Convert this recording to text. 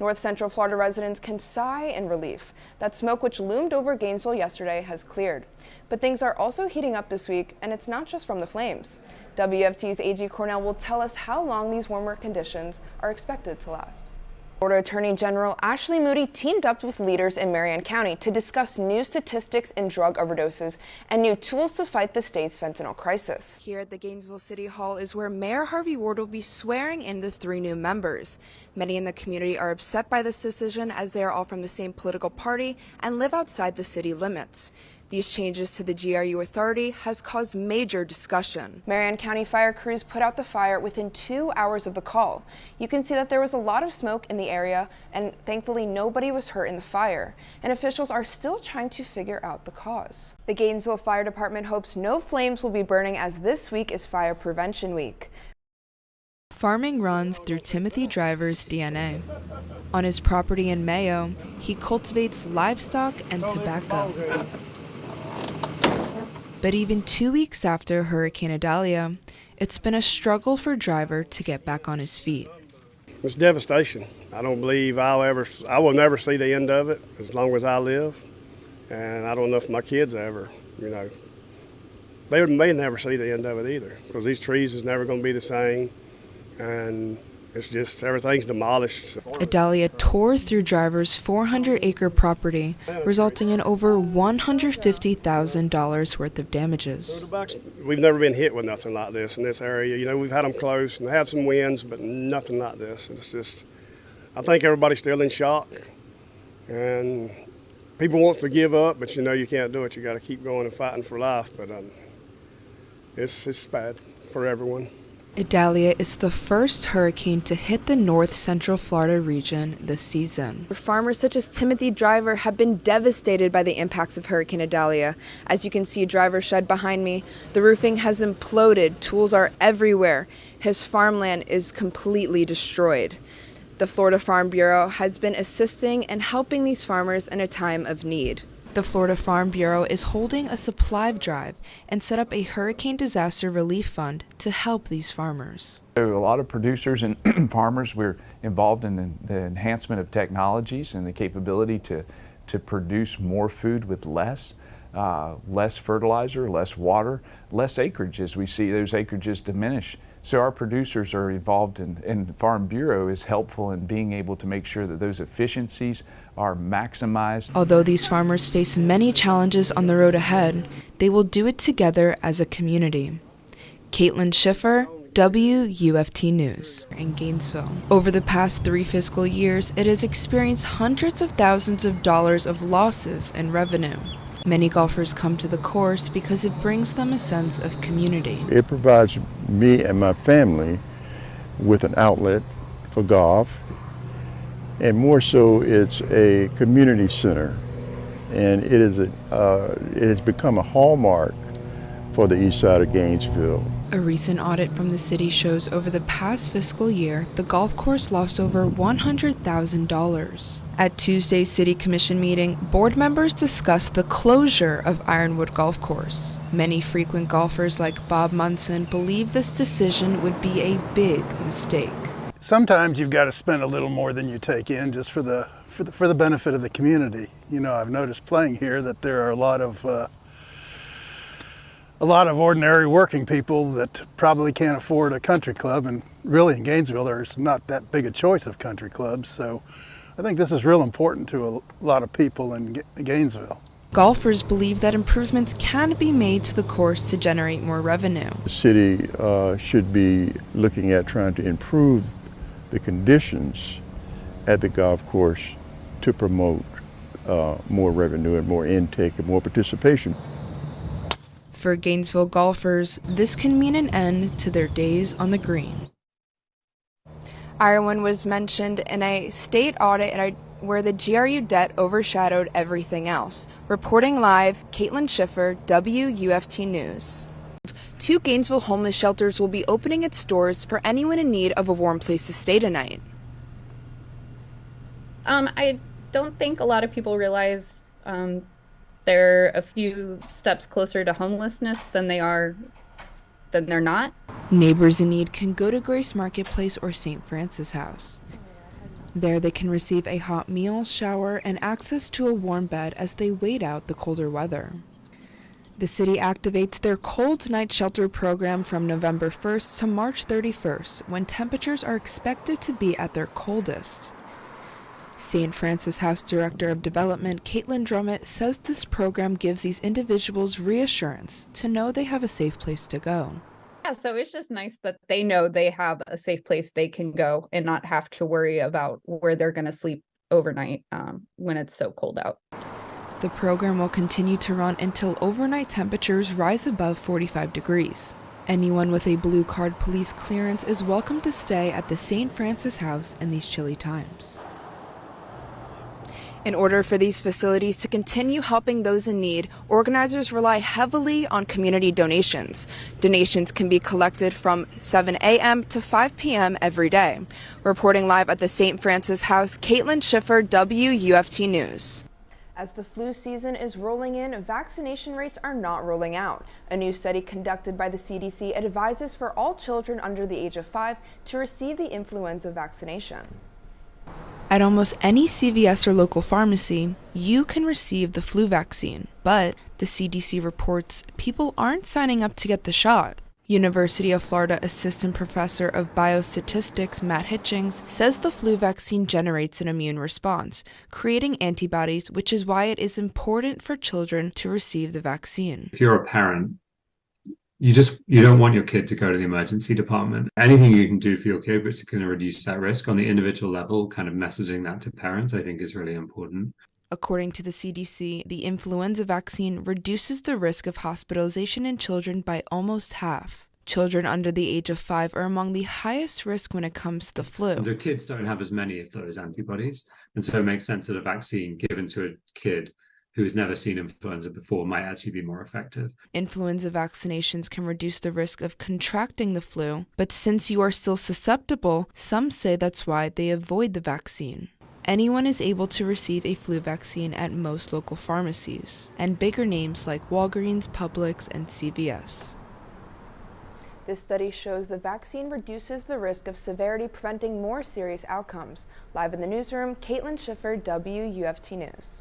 North Central Florida residents can sigh in relief. That smoke which loomed over Gainesville yesterday has cleared. But things are also heating up this week, and it's not just from the flames. WFT's A.G. Cornell will tell us how long these warmer conditions are expected to last. Florida Attorney General Ashley Moody teamed up with leaders in Marion County to discuss new statistics in drug overdoses and new tools to fight the state's fentanyl crisis. Here at the Gainesville City Hall is where Mayor Harvey Ward will be swearing in the 3 new members. Many in the community are upset by this decision as they are all from the same political party and live outside the city limits. These changes to the GRU authority has caused major discussion. Marion County fire crews put out the fire within 2 hours of the call. You can see that there was a lot of smoke in the area, and thankfully nobody was hurt in the fire. And officials are still trying to figure out the cause. The Gainesville Fire Department hopes no flames will be burning as this week is Fire Prevention Week. Farming runs through Timothy Driver's DNA. On his property in Mayo, he cultivates livestock and tobacco. But even 2 weeks after Hurricane Idalia, it's been a struggle for Driver to get back on his feet. It's devastation. I don't believe I will never see the end of it as long as I live. And I don't know if my kids ever, they may never see the end of it either, because these trees is never going to be the same. And it's just, everything's demolished. Idalia tore through Driver's 400-acre property, resulting in over $150,000 worth of damages. We've never been hit with nothing like this in this area. We've had them close and had some winds, but nothing like this. It's just, I think everybody's still in shock. And people want to give up, but you can't do it. You got to keep going and fighting for life. But it's bad for everyone. Idalia is the first hurricane to hit the North Central Florida region this season. Farmers such as Timothy Driver have been devastated by the impacts of Hurricane Idalia. As you can see Driver's shed behind me, the roofing has imploded, tools are everywhere. His farmland is completely destroyed. The Florida Farm Bureau has been assisting and helping these farmers in a time of need. The Florida Farm Bureau is holding a supply drive and set up a hurricane disaster relief fund to help these farmers. There are a lot of producers and farmers. We're involved in the enhancement of technologies and the capability to produce more food with less fertilizer, less water, less acreage as we see those acreages diminish. So our producers are involved and Farm Bureau is helpful in being able to make sure that those efficiencies are maximized. Although these farmers face many challenges on the road ahead, they will do it together as a community. Caitlyn Schiffer, WUFT News in Gainesville. Over the past 3 fiscal years, it has experienced hundreds of thousands of dollars of losses in revenue. Many golfers come to the course because it brings them a sense of community. It provides me and my family with an outlet for golf, and more so it's a community center, and it has become a hallmark for the east side of Gainesville. A recent audit from the city shows over the past fiscal year, the golf course lost over $100,000. At Tuesday's City Commission meeting, board members discussed the closure of Ironwood Golf Course. Many frequent golfers like Bob Munson believe this decision would be a big mistake. Sometimes you've got to spend a little more than you take in just for the benefit of the community. I've noticed playing here that there are a lot of ordinary working people that probably can't afford a country club, and really in Gainesville there's not that big a choice of country clubs, so I think this is real important to a lot of people in Gainesville. Golfers believe that improvements can be made to the course to generate more revenue. The city should be looking at trying to improve the conditions at the golf course to promote more revenue and more intake and more participation. For Gainesville golfers, this can mean an end to their days on the green. Ironwood was mentioned in a state audit where the GRU debt overshadowed everything else. Reporting live, Caitlyn Schiffer, WUFT News. 2 Gainesville homeless shelters will be opening its doors for anyone in need of a warm place to stay tonight. I don't think a lot of people realize they're a few steps closer to homelessness than they're not. Neighbors in need can go to Grace Marketplace or St. Francis House. There they can receive a hot meal, shower, and access to a warm bed as they wait out the colder weather. The city activates their Cold Night Shelter program from November 1st to March 31st, when temperatures are expected to be at their coldest. St. Francis House Director of Development Caitlyn Schiffer says this program gives these individuals reassurance to know they have a safe place to go. Yeah, so it's just nice that they know they have a safe place they can go and not have to worry about where they're going to sleep overnight when it's so cold out. The program will continue to run until overnight temperatures rise above 45 degrees. Anyone with a blue card police clearance is welcome to stay at the St. Francis House in these chilly times. In order for these facilities to continue helping those in need, organizers rely heavily on community donations. Donations can be collected from 7 a.m. to 5 p.m. every day. Reporting live at the St. Francis House, Caitlyn Schiffer, WUFT News. As the flu season is rolling in, vaccination rates are not rolling out. A new study conducted by the CDC advises for all children under the age of 5 to receive the influenza vaccination. At almost any CVS or local pharmacy, you can receive the flu vaccine, but the CDC reports people aren't signing up to get the shot. University of Florida Assistant Professor of Biostatistics Matt Hitchings says the flu vaccine generates an immune response, creating antibodies, which is why it is important for children to receive the vaccine. If you're a parent, you don't want your kid to go to the emergency department. Anything you can do for your kid which is going to reduce that risk on the individual level, kind of messaging that to parents, I think is really important. According to the CDC, the influenza vaccine reduces the risk of hospitalization in children by almost half. Children under the age of 5 are among the highest risk when it comes to the flu. And so kids don't have as many of those antibodies, and so it makes sense that a vaccine given to a kid who has never seen influenza before might actually be more effective. Influenza vaccinations can reduce the risk of contracting the flu, but since you are still susceptible, some say that's why they avoid the vaccine. Anyone is able to receive a flu vaccine at most local pharmacies, and bigger names like Walgreens, Publix, and CVS. This study shows the vaccine reduces the risk of severity, preventing more serious outcomes. Live in the newsroom, Caitlyn Schiffer, WUFT News.